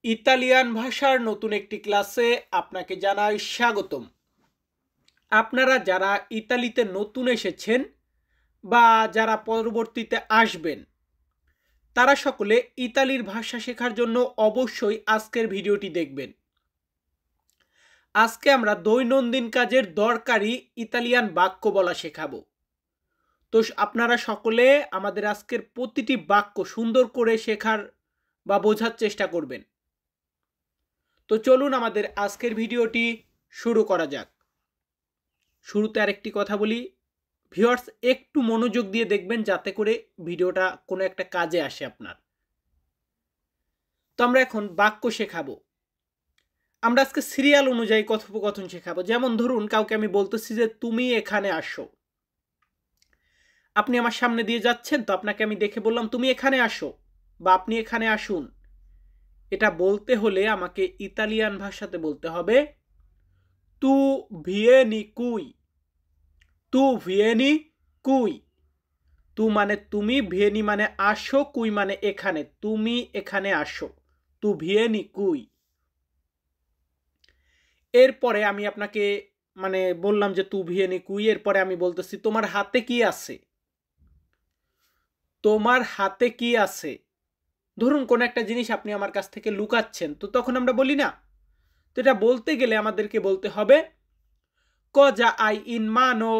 Italian ভাষার নতুন একটি ক্লাসে আপনাকে জানাই স্বাগতম। আপনারা যারা ইতালিতে নতুন এসেছেন বা যারা পরবর্তীতে আসবেন, তারা সকলে ইতালির ভাষা শেখার জন্য অবশ্যই আজকের ভিডিওটি দেখবেন। আজকে আমরা দৈনন্দিন কাজের দরকারি ইতালিয়ান বাক্য বলা শেখাবো। তো আপনারা সকলে আমাদের আজকের প্রতিটি বাক্য সুন্দর করে শেখার বা বোঝার চেষ্টা করবেন। তো চলুন আমাদের আজকের ভিডিওটি শুরু করা যাক। শুরুতে আরেকটি কথা বলি, ভিউয়ার্স একটু মনোযোগ দিয়ে দেখবেন যাতে করে ভিডিওটা কোনো একটা কাজে আসে আপনার। তো আমরা এখন বাক্য শেখাবো। আমরা আজকে সিরিয়াল অনুযায়ী কথোপকথন শেখাবো। যেমন ধরুন কাউকে আমি বলতেছি যে তুমি এখানে আসো। আপনি আমার সামনে দিয়ে যাচ্ছেন, তো আপনাকে আমি দেখে বললাম তুমি এখানে আসো বা আপনি এখানে আসুন। এটা বলতে হলে আমাকে ইতালিয়ান ভাষাতে বলতে হবে তু ভিয়েনি কুই। তু ভিয়েনি কুই। তু মানে তুমি, ভিয়েনি মানে আসো, কুই মানে এখানে। তুমি এখানে আসো। তু ভিয়েনি কুই। এরপরে আমি আপনাকে মানে বললাম যে তু ভিয়েনি কুই, এরপরে আমি বলতেছি তোমার হাতে কি আছে। তোমার হাতে কি আছে। ধরুন কোন একটা জিনিস আপনি আমার কাছ থেকে লুকাচ্ছেন, তো তখন আমরা বলি না, তো এটা বলতে গেলে আমাদেরকে বলতে হবে cosa hai in mano।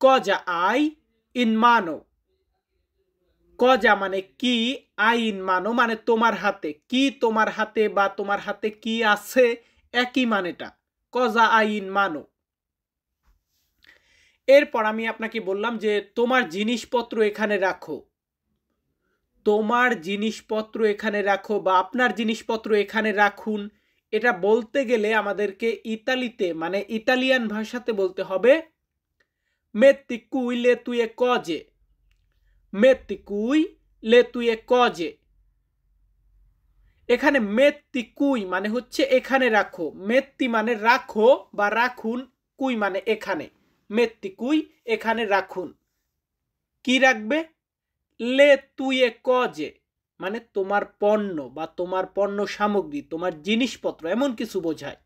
cosa hai in mano। কজা মানে কি, আইন মানো মানে তোমার হাতে কি, তোমার হাতে বা তোমার হাতে কি আছে একই মানেটা, কজা আইন মানো। এরপর আমি আপনাকে বললাম যে তোমার জিনিসপত্র এখানে রাখো। তোমার জিনিসপত্র এখানে রাখো বা আপনার জিনিসপত্র এখানে রাখুন। এটা বলতে গেলে আমাদেরকে ইতালিতে মানে ইতালিয়ান ভাষাতে বলতে হবে মেত্তি কুই লে তুই কজে। মেত্তি কুই লে তুই কজে। এখানে মেত্তি কুই মানে হচ্ছে এখানে রাখো। মেত্তি মানে রাখো বা রাখুন, কুই মানে এখানে। মেত্তি কুই এখানে রাখুন। কি রাখবে? লে তুই কজে মানে তোমার পণ্য বা তোমার পণ্য সামগ্রী, তোমার জিনিসপত্র এমন কিছু বোঝায়।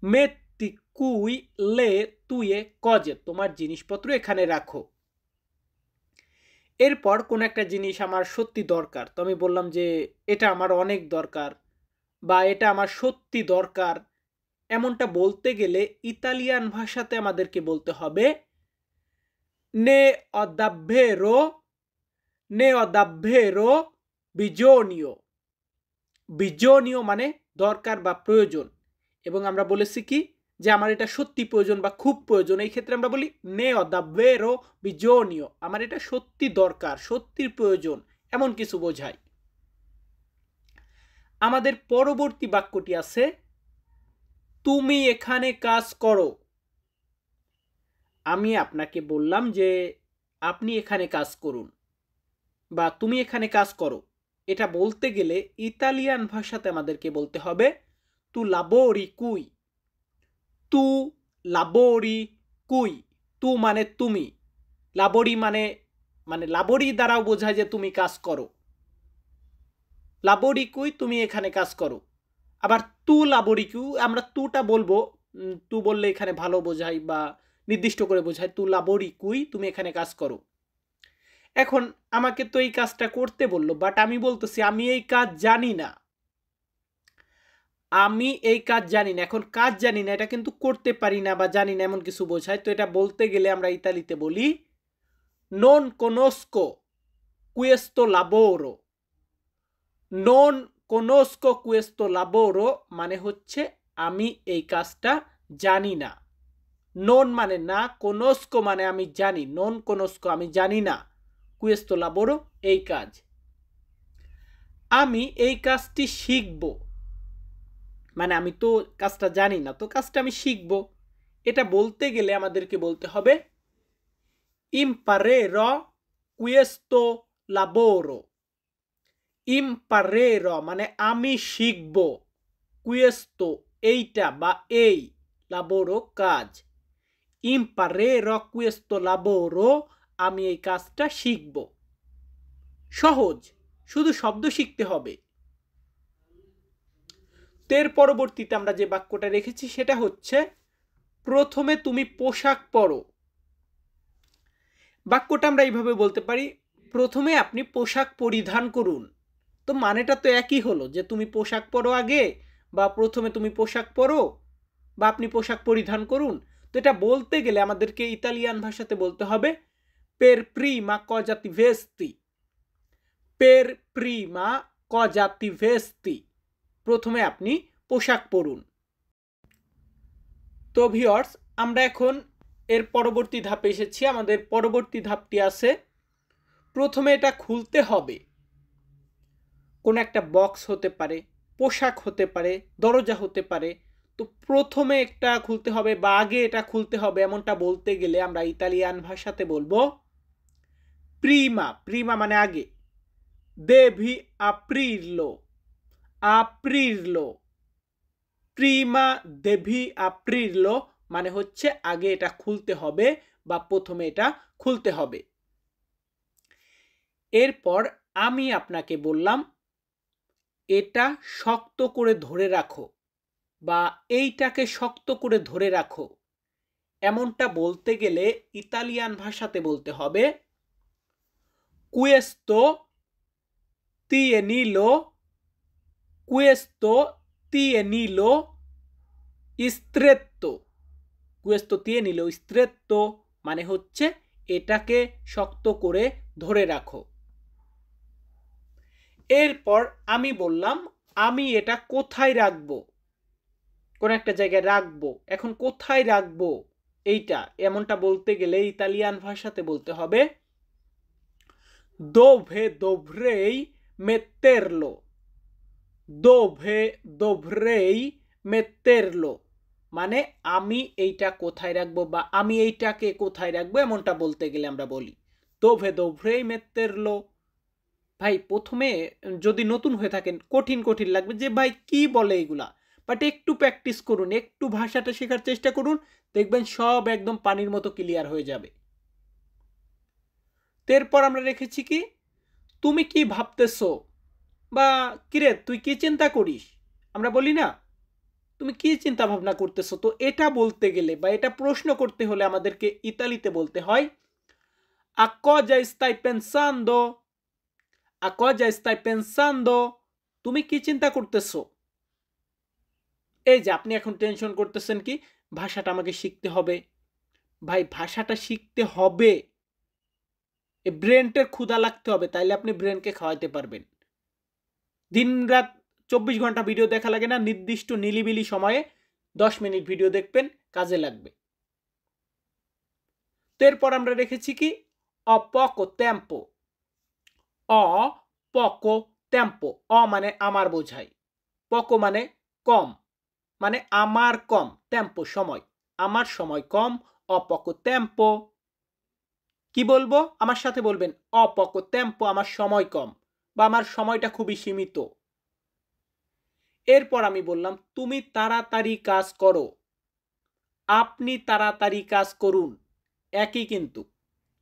মেত্তি কুই লে তুই কজে তোমার জিনিসপত্র এখানে রাখো। এরপর কোন একটা জিনিস আমার সত্যি দরকার, তো আমি বললাম যে এটা আমার অনেক দরকার বা এটা আমার সত্যি দরকার। এমনটা বলতে গেলে ইতালিয়ান ভাষাতে আমাদেরকে বলতে হবে নে অদাভেরো। নে অদাভেরো বিজনীয়। বিজনীয় মানে দরকার বা প্রয়োজন। এবং আমরা বলেছি কি যে আমার এটা সত্যি প্রয়োজন বা খুব প্রয়োজন। এই ক্ষেত্রে আমরা বলি নে অদাভেরো বিজনীয়, আমার এটা সত্যি দরকার, সত্যির প্রয়োজন, এমন কিছু বোঝায়। আমাদের পরবর্তী বাক্যটি আছে তুমি এখানে কাজ করো। আমি আপনাকে বললাম যে আপনি এখানে কাজ করুন বা তুমি এখানে কাজ করো। এটা বলতে গেলে ইতালিয়ান ভাষাতে আমাদেরকে বলতে হবে তু লাবোরি কুই। তু লাবোরি কুই। তু মানে তুমি, লাবোরি মানে মানে লাবোরি দ্বারাও বোঝায় যে তুমি কাজ করো। লাবোরি কুই তুমি এখানে কাজ করো। আবার তু লাবোরি কিউ আমরা তুটা বলবো, তু বললে এখানে ভালো বোঝায় বা নির্দিষ্ট করে বোঝায়। তু লাবোরি কুই তুমি এখানে কাজ করো। এখন আমাকে তো এই কাজটা করতে বললো, বাট আমি বলতেছি আমি এই কাজ জানি না। আমি এই কাজ জানি না। এখন কাজ জানি না এটা কিন্তু করতে পারি না বা জানি না এমন কিছু বোঝায়। তো এটা বলতে গেলে আমরা ইতালিতে বলি non conosco questo lavoro। non conosco questo lavoro মানে হচ্ছে আমি এই কাজটা জানি না। নন মানে না, conosco মানে আমি জানি। non conosco আমি জানি না, questo lavoro এই কাজ। আমি এই কাজটি শিখব মানে আমি তো কাজটা জানি না, তো কাজটা আমি শিখব। এটা বলতে গেলে আমাদেরকে বলতে হবে imparerò questo lavoro। imparerò মানে আমি শিখব, questo এইটা বা এই, lavoro কাজ। imparerò questo lavoro আমি এই কাজটা শিখব। সহজ, শুধু শব্দ শিখতে হবে। এর পরবর্তীতে আমরা যে বাক্যটা রেখেছি সেটা হচ্ছে প্রথমে তুমি পোশাক পরো। বাক্যটা আমরা এইভাবে বলতে পারি, প্রথমে আপনি পোশাক পরিধান করুন। তো মানেটা তো একই হলো যে তুমি পোশাক পরো আগে, বা প্রথমে তুমি পোশাক পরো, বা আপনি পোশাক পরিধান করুন। তো এটা বলতে গেলে আমাদেরকে ইতালিয়ান ভাষাতে বলতে হবে পের প্রিমা cosa ti vesti, পের প্রিমা cosa ti vesti, প্রথমে আপনি পোশাক পরুন। তো ভিউয়ার্স, আমরা এখন এর পরবর্তী ধাপে এসেছি। আমাদের পরবর্তী ধাপটি আছে প্রথমে এটা খুলতে হবে। কোন একটা বক্স হতে পারে, পোশাক হতে পারে, দরজা হতে পারে। তো প্রথমে একটা খুলতে হবে বা আগে এটা খুলতে হবে, এমনটা বলতে গেলে আমরা ইতালিয়ান ভাষাতে বলবো প্রিমা। প্রিমা মানে আগে। Devi aprirlo, aprirlo, Prima Devi aprirlo মানে হচ্ছে আগে এটা খুলতে হবে বা প্রথমে এটা খুলতে হবে। এরপর আমি আপনাকে বললাম এটা শক্ত করে ধরে রাখো বা এইটাকে শক্ত করে ধরে রাখো। এমনটা বলতে গেলে ইতালিয়ান ভাষাতে বলতে হবে questo tienilo, questo tienilo stretto, questo tienilo stretto মানে হচ্ছে এটাকে শক্ত করে ধরে রাখো। এরপর আমি বললাম আমি এটা কোথায় রাখবো, কোন একটা জায়গায় রাখবো। এখন কোথায় রাখবো এইটা এমনটা বলতে গেলে ইতালিয়ান ভাষাতে বলতে হবে dove dovrei metterlo, dove dovrei metterlo মানে আমি এইটা কোথায় রাখবো বা আমি এইটাকে কোথায় রাখবো, এমনটা বলতে গেলে আমরা বলি dove dovrei metterlo। ভাই প্রথমে যদি নতুন হয়ে থাকেন কঠিন কঠিন লাগবে যে ভাই কি বলে এগুলা, বাট একটু প্র্যাকটিস করুন, একটু ভাষাটা শেখার চেষ্টা করুন, দেখবেন সব একদম পানির মতো ক্লিয়ার হয়ে যাবে। এরপর আমরা রেখেছি কি তুমি কি ভাবতেছো বা কিরে তুই কি চিন্তা করিস, আমরা বলি না তুমি কি চিন্তা ভাবনা করতেছো। তো এটা বলতে গেলে বা এটা প্রশ্ন করতে হলে আমাদেরকে ইতালিতে বলতে হয় a cosa stai pensando, a cosa stai pensando, তুমি কি চিন্তা করতেছো। এই যে আপনি এখন টেনশন করতেছেন কি ভাষাটা আমাকে শিখতে হবে। ভাই ভাষাটা শিখতে হবে, ব্রেনটার ক্ষুধা লাগতে হবে, তাইলে আপনি ব্রেনকে খাওয়াইতে পারবেন। দিন রাত 24 ঘন্টা ভিডিও দেখা লাগে না, নির্দিষ্ট নিলিবিলি সময়ে 10 মিনিট ভিডিও দেখবেন, কাজে লাগবে। তো এরপর আমরা রেখেছি কি অ poco tempo, অ poco tempo, অ মানে আমার বোঝায়, poco মানে কম, মানে আমার কম, টেম্পো সময়, আমার সময় কম, অ poco tempo। কি বলবো, আমার সাথে বলবেন অ poco tempo আমার সময় কম বা আমার সময়টা খুবই সীমিত। এরপর আমি বললাম তুমি তাড়াতাড়ি কাজ করো, আপনি তাড়াতাড়ি কাজ করুন, একই কিন্তু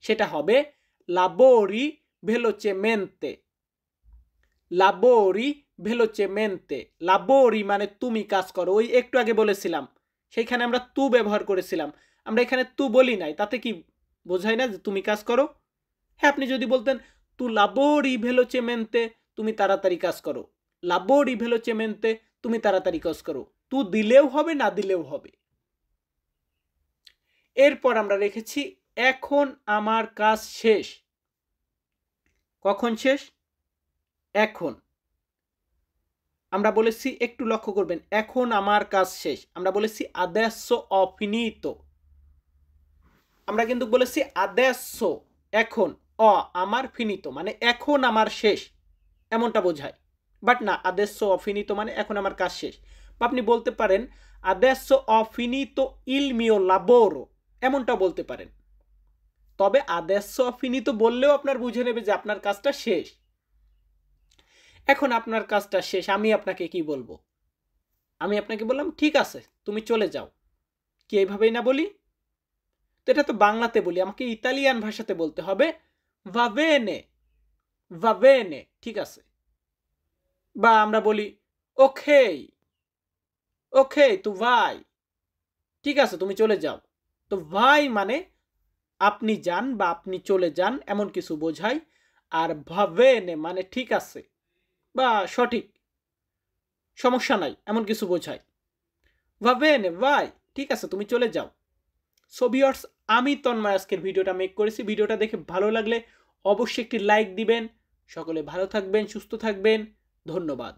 সেটা হবে lavori velocemente, lavori velocemente, lavori মানে তুমি কাজ করো। ওই একটু আগে বলেছিলাম সেইখানে আমরা তু ব্যবহার করেছিলাম, আমরা এখানে তু বলি নাই, তাতে কি বোঝায় না যে তুমি কাজ করো। হ্যাঁ আপনি যদি বলতেন তু lavori velocemente তুমি তাড়াতাড়ি কাজ করো, lavori velocemente তুমি তাড়াতাড়ি কাজ করো, তু দিলেও হবে না দিলেও হবে। এরপর আমরা রেখেছি এখন আমার কাজ শেষ। কখন শেষ, এখন। আমরা বলেছি একটু লক্ষ্য করবেন এখন আমার কাজ শেষ, আমরা বলেছি adesso ho finito, আমরা কিন্তু বলেছি adesso এখন, অ আমার finito মানে এখন আমার শেষ এমনটা বোঝায়, বাট না adesso ho finito মানে এখন আমার কাজ শেষ। বা আপনি বলতে পারেন adesso ho finito il mio lavoro, এমনটা বলতে পারেন। তবে adesso ho finito বললেও আপনার বুঝে নেবে যে আপনার কাজটা শেষ। এখন আপনার কাজটা শেষ, আমি আপনাকে কি বলবো, আমি আপনাকে বললাম ঠিক আছে তুমি চলে যাও, কি এইভাবেই না বলি। তো এটা তো বাংলাতে বলি, আমাকে ইতালিয়ান ভাষাতে বলতে হবে va bene, va bene ঠিক আছে। বা আমরা বলি ওকে, ওকে তো ভাই, ঠিক আছে তুমি চলে যাও। তো ভাই মানে আপনি যান বা আপনি চলে যান এমন কিছু বোঝায়। আর ভাবেনে মানে ঠিক আছে বা সঠিক, সমস্যা নাই এমন কিছু বোঝায়। ভাবেনে ভাই, ঠিক আছে তুমি চলে যাও। সো ভিউয়ার্স, আমি তন্ময় আজকের ভিডিওটা মেক করেছি। ভিডিওটা দেখে ভালো লাগলে অবশ্যই একটি লাইক দিবেন। সকলে ভালো থাকবেন, সুস্থ থাকবেন। ধন্যবাদ।